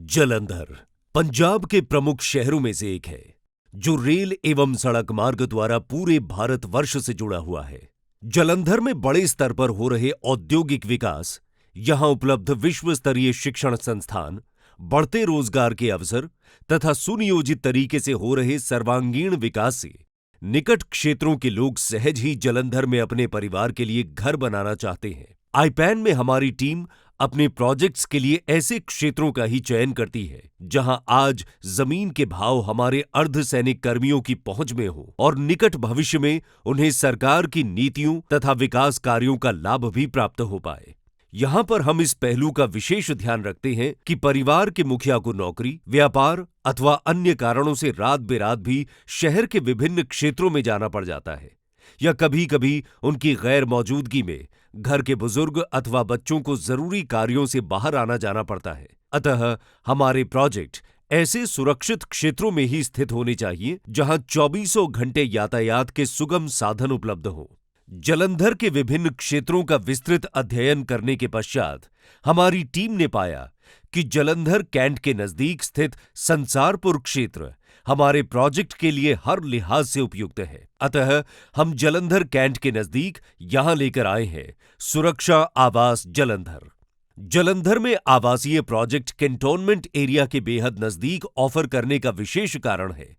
जालंधर पंजाब के प्रमुख शहरों में से एक है, जो रेल एवं सड़क मार्ग द्वारा पूरे भारतवर्ष से जुड़ा हुआ है। जालंधर में बड़े स्तर पर हो रहे औद्योगिक विकास, यहां उपलब्ध विश्व स्तरीय शिक्षण संस्थान, बढ़ते रोजगार के अवसर तथा सुनियोजित तरीके से हो रहे सर्वांगीण विकास से निकट क्षेत्रों के लोग सहज ही जालंधर में अपने परिवार के लिए घर बनाना चाहते हैं। आईपैन में हमारी टीम अपने प्रोजेक्ट्स के लिए ऐसे क्षेत्रों का ही चयन करती है, जहां आज जमीन के भाव हमारे अर्धसैनिक कर्मियों की पहुंच में हो और निकट भविष्य में उन्हें सरकार की नीतियों तथा विकास कार्यों का लाभ भी प्राप्त हो पाए। यहां पर हम इस पहलू का विशेष ध्यान रखते हैं कि परिवार के मुखिया को नौकरी, व्यापार अथवा अन्य कारणों से रात बेरात भी शहर के विभिन्न क्षेत्रों में जाना पड़ जाता है, या कभी कभी उनकी गैर मौजूदगी में घर के बुजुर्ग अथवा बच्चों को जरूरी कार्यों से बाहर आना जाना पड़ता है। अतः हमारे प्रोजेक्ट ऐसे सुरक्षित क्षेत्रों में ही स्थित होने चाहिए, जहां 24 घंटे यातायात के सुगम साधन उपलब्ध हों। जालंधर के विभिन्न क्षेत्रों का विस्तृत अध्ययन करने के पश्चात हमारी टीम ने पाया कि जालंधर कैंट के नजदीक स्थित संसारपुर क्षेत्र हमारे प्रोजेक्ट के लिए हर लिहाज से उपयुक्त है। अतः हम जालंधर कैंट के नजदीक यहां लेकर आए हैं सुरक्षा आवास जालंधर। जालंधर में आवासीय प्रोजेक्ट कैंटोनमेंट एरिया के बेहद नजदीक ऑफर करने का विशेष कारण है,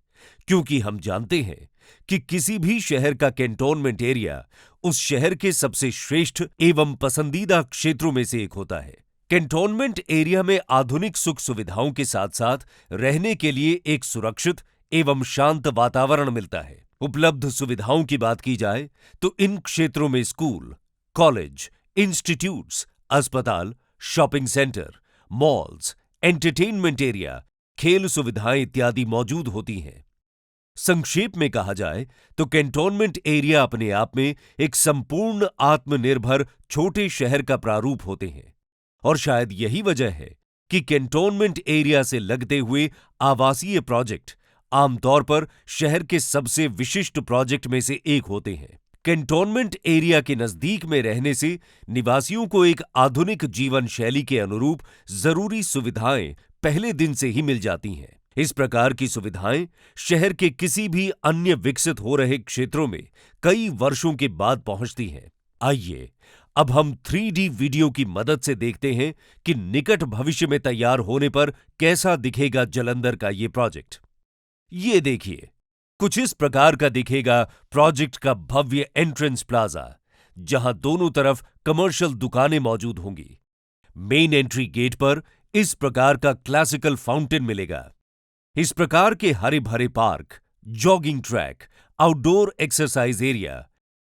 क्योंकि हम जानते हैं कि किसी भी शहर का कैंटोनमेंट एरिया उस शहर के सबसे श्रेष्ठ एवं पसंदीदा क्षेत्रों में से एक होता है। कैंटोनमेंट एरिया में आधुनिक सुख सुविधाओं के साथ साथ रहने के लिए एक सुरक्षित एवं शांत वातावरण मिलता है। उपलब्ध सुविधाओं की बात की जाए तो इन क्षेत्रों में स्कूल, कॉलेज, इंस्टीट्यूट्स, अस्पताल, shopping centre, malls, entertainment area, खेल सुविधाएं इत्यादि मौजूद होती हैं। संक्षेप में कहा जाए तो कैंटोनमेंट एरिया अपने आप में एक संपूर्ण आत्मनिर्भर छोटे शहर का प्रारूप होते हैं, और शायद यही वजह है कि कैंटोनमेंट एरिया से लगते हुए आवासीय प्रोजेक्ट आमतौर पर शहर के सबसे विशिष्ट प्रोजेक्ट में से एक होते हैं। कैंटोनमेंट एरिया के नजदीक में रहने से निवासियों को एक आधुनिक जीवन शैली के अनुरूप जरूरी सुविधाएं पहले दिन से ही मिल जाती हैं। इस प्रकार की सुविधाएं शहर के किसी भी अन्य विकसित हो रहे क्षेत्रों में कई वर्षों के बाद पहुंचती हैं। आइए अब हम 3D वीडियो की मदद से देखते हैं कि निकट भविष्य में तैयार होने पर कैसा दिखेगा जालंधर का ये प्रोजेक्ट। ये देखिए, कुछ इस प्रकार का दिखेगा प्रोजेक्ट का भव्य एंट्रेंस प्लाजा, जहां दोनों तरफ कमर्शियल दुकानें मौजूद होंगी। मेन एंट्री गेट पर इस प्रकार का क्लासिकल फाउंटेन मिलेगा। इस प्रकार के हरे भरे park, jogging track, outdoor exercise area,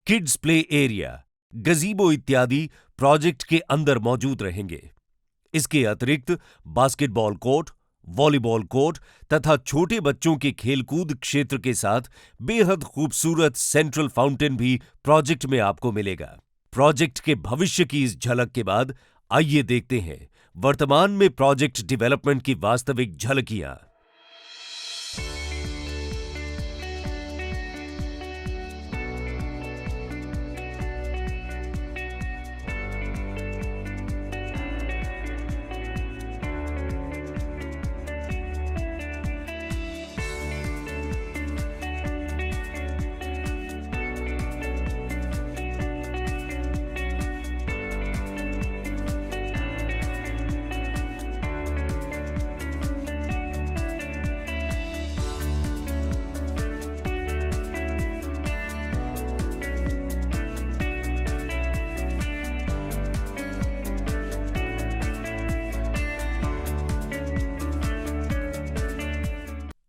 kids play area, गजीबो इत्यादि प्रोजेक्ट के अंदर मौजूद रहेंगे। इसके अतिरिक्त बास्केटबॉल कोर्ट, वॉलीबॉल कोर्ट तथा छोटे बच्चों के खेलकूद क्षेत्र के साथ बेहद खूबसूरत सेंट्रल फाउंटेन भी प्रोजेक्ट में आपको मिलेगा। प्रोजेक्ट के भविष्य की इस झलक के बाद आइए देखते हैं वर्तमान में प्रोजेक्ट डेवलपमेंट की वास्तविक झलकियां।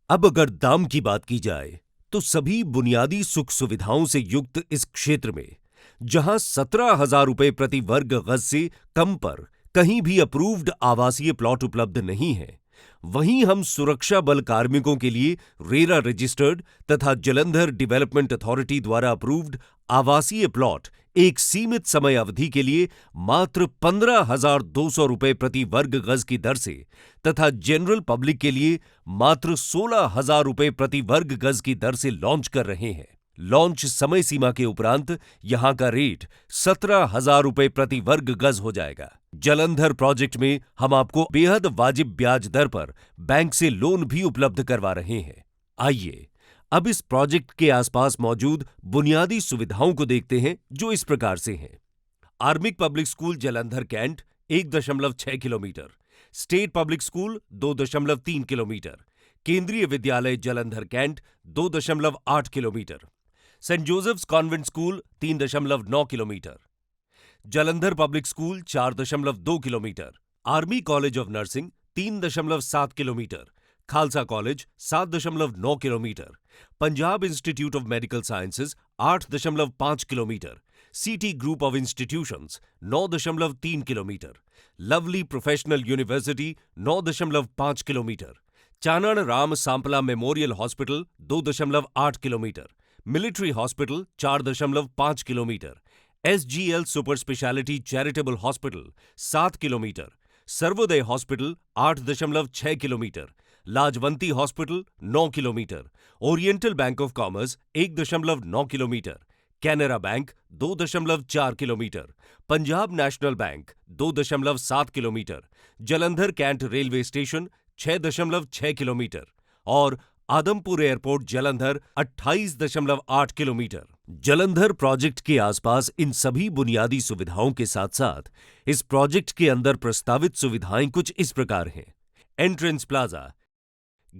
अब अगर दाम की बात की जाए तो सभी बुनियादी सुख सुविधाओं से युक्त इस क्षेत्र में, जहां 17,000 रुपए प्रति वर्ग गज से कम पर कहीं भी अप्रूव्ड आवासीय प्लॉट उपलब्ध नहीं है, वहीं हम सुरक्षा बल कार्मिकों के लिए रेरा रजिस्टर्ड तथा जालंधर डेवलपमेंट अथॉरिटी द्वारा अप्रूव्ड आवासीय प्लॉट एक सीमित समय अवधि के लिए मात्र 15,200 रुपए प्रति वर्ग गज की दर से तथा जनरल पब्लिक के लिए मात्र 16,000 रुपए प्रति वर्ग गज की दर से लॉन्च कर रहे हैं। लॉन्च समय सीमा के उपरांत यहां का रेट 17,000 रुपए प्रति वर्ग गज हो जाएगा। जालंधर प्रोजेक्ट में हम आपको बेहद वाजिब ब्याज दर पर बैंक से लोन भी उपलब्ध करवा रहे हैं। आइए अब इस प्रोजेक्ट के आसपास मौजूद बुनियादी सुविधाओं को देखते हैं, जो इस प्रकार से हैं। आर्मिक public school Jalandhar cantt 1.6 kilometre, state public school 2.3 kilometre, Kendriya Vidyalaya Jalandhar cantt 2.8 kilometre, Saint Joseph's convent school 3.9 kilometre, Jalandhar public school 4.2 kilometre, army college of nursing 3.7 kilometre, Khalsa college 7.9 kilometre, Punjab institute of medical sciences 8.5 kilometre, CT group of institutions 9.3 kilometre, lovely professional university 9.5 kilometre, Chanan Ram Sampla memorial hospital 2.8 kilometre, military hospital 4.5 kilometre, SGL super speciality charitable hospital 7 kilometre, Sarvodaya hospital 8.6 kilometre, Lajwanti hospital 9 kilometre, oriental bank of commerce 1.9 kilometre, Canara bank 2.4 kilometre, Punjab national bank 2.7 kilometre, Jalandhar cantt railway station 6.6 kilometre और Adampur airport Jalandhar 28.8 kilometre. Jalandhar project के आसपास इन सभी बुनियादी सुविधाओं के साथ साथ इस प्रोजेक्ट के अंदर प्रस्तावित सुविधाएं कुछ इस प्रकार हैं। एंट्रेंस प्लाजा,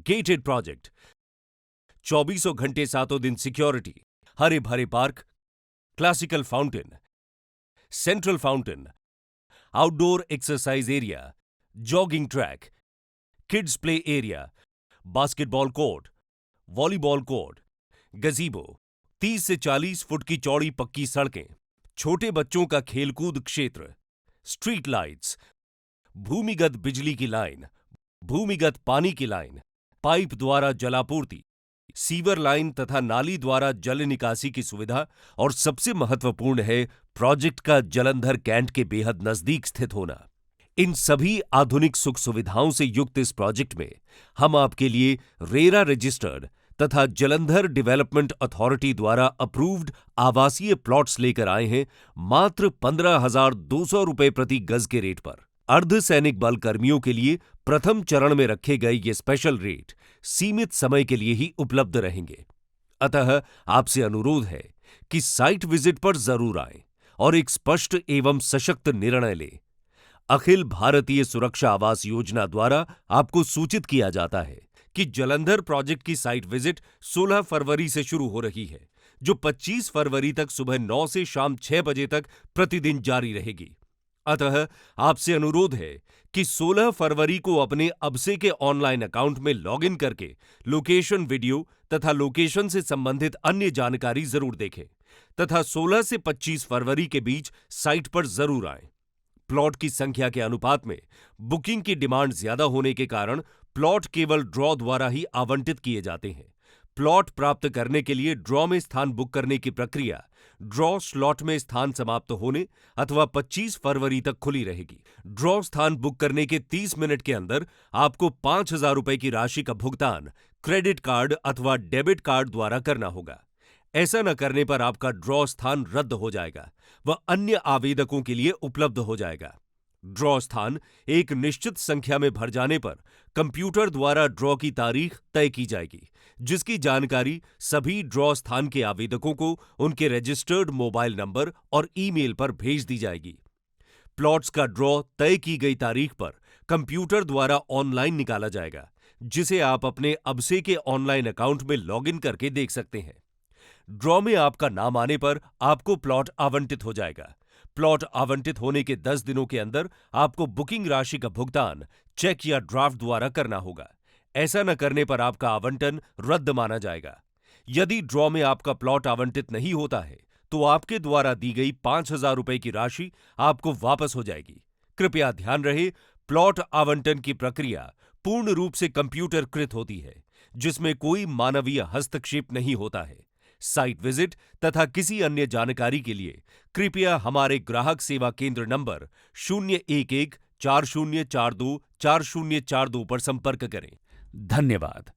गेटेड प्रोजेक्ट, 24 घंटे 7 दिन सिक्योरिटी, हरे भरे park, classical fountain, central fountain, outdoor exercise area, jogging track, kids play area, basketball court, volleyball court, गजीबो, 30 से 40 फुट की चौड़ी पक्की सड़कें, छोटे बच्चों का खेलकूद क्षेत्र, स्ट्रीट लाइट्स, भूमिगत बिजली की लाइन, भूमिगत पानी की लाइन, पाइप द्वारा जलापूर्ति, सीवर लाइन तथा नाली द्वारा जल निकासी की सुविधा और सबसे महत्वपूर्ण है प्रोजेक्ट का जालंधर कैंट के बेहद नजदीक स्थित होना। इन सभी आधुनिक सुख सुविधाओं से युक्त इस प्रोजेक्ट में हम आपके लिए रेरा रजिस्टर्ड तथा जालंधर डेवलपमेंट अथॉरिटी द्वारा अप्रूव्ड आवासीय प्लॉट्स लेकर आए हैं मात्र 15,200 रुपए प्रति गज के रेट पर। अर्धसैनिक बल कर्मियों के लिए प्रथम चरण में रखे गए ये स्पेशल रेट सीमित समय के लिए ही उपलब्ध रहेंगे। अतः आपसे अनुरोध है कि साइट विजिट पर जरूर आएं और एक स्पष्ट एवं सशक्त निर्णय लें। अखिल भारतीय सुरक्षा आवास योजना द्वारा आपको सूचित किया जाता है कि जालंधर प्रोजेक्ट की साइट विजिट 16 फरवरी से शुरू हो रही है, जो 25 फरवरी तक सुबह 9 से शाम 6 बजे तक प्रतिदिन जारी रहेगी। अतः आपसे अनुरोध है कि 16 फरवरी को अपने अबसे के ऑनलाइन अकाउंट में लॉगिन करके लोकेशन वीडियो तथा लोकेशन से संबंधित अन्य जानकारी जरूर देखें तथा 16 से 25 फरवरी के बीच साइट पर जरूर आएं। प्लॉट की संख्या के अनुपात में बुकिंग की डिमांड ज्यादा होने के कारण प्लॉट केवल ड्रॉ द्वारा ही आवंटित किए जाते हैं। प्लॉट प्राप्त करने के लिए ड्रॉ में स्थान बुक करने की प्रक्रिया ड्रॉ स्लॉट में स्थान समाप्त होने अथवा 25 फरवरी तक खुली रहेगी। ड्रॉ स्थान बुक करने के 30 मिनट के अंदर आपको 5,000 रुपए की राशि का भुगतान क्रेडिट कार्ड अथवा डेबिट कार्ड द्वारा करना होगा। ऐसा न करने पर आपका ड्रॉ स्थान रद्द हो जाएगा व अन्य आवेदकों के लिए उपलब्ध हो जाएगा। ड्रॉ स्थान एक निश्चित संख्या में भर जाने पर कंप्यूटर द्वारा ड्रॉ की तारीख तय की जाएगी, जिसकी जानकारी सभी ड्रॉ स्थान के आवेदकों को उनके रजिस्टर्ड मोबाइल नंबर और ईमेल पर भेज दी जाएगी। प्लॉट्स का ड्रॉ तय की गई तारीख पर कंप्यूटर द्वारा ऑनलाइन निकाला जाएगा, जिसे आप अपने अबसे के ऑनलाइन अकाउंट में लॉगिन करके देख सकते हैं। ड्रॉ में आपका नाम आने पर आपको प्लॉट आवंटित हो जाएगा। प्लॉट आवंटित होने के 10 दिनों के अंदर आपको बुकिंग राशि का भुगतान चेक या ड्राफ्ट द्वारा करना होगा। ऐसा न करने पर आपका आवंटन रद्द माना जाएगा। यदि ड्रॉ में आपका प्लॉट आवंटित नहीं होता है तो आपके द्वारा दी गई 5,000 रुपए की राशि आपको वापस हो जाएगी। कृपया ध्यान रहे, प्लॉट आवंटन की प्रक्रिया पूर्ण रूप से कंप्यूटरकृत होती है, जिसमें कोई मानवीय हस्तक्षेप नहीं होता है। साइट विजिट तथा किसी अन्य जानकारी के लिए कृपया हमारे ग्राहक सेवा केंद्र नंबर 011 4042 4042 पर संपर्क करें। धन्यवाद।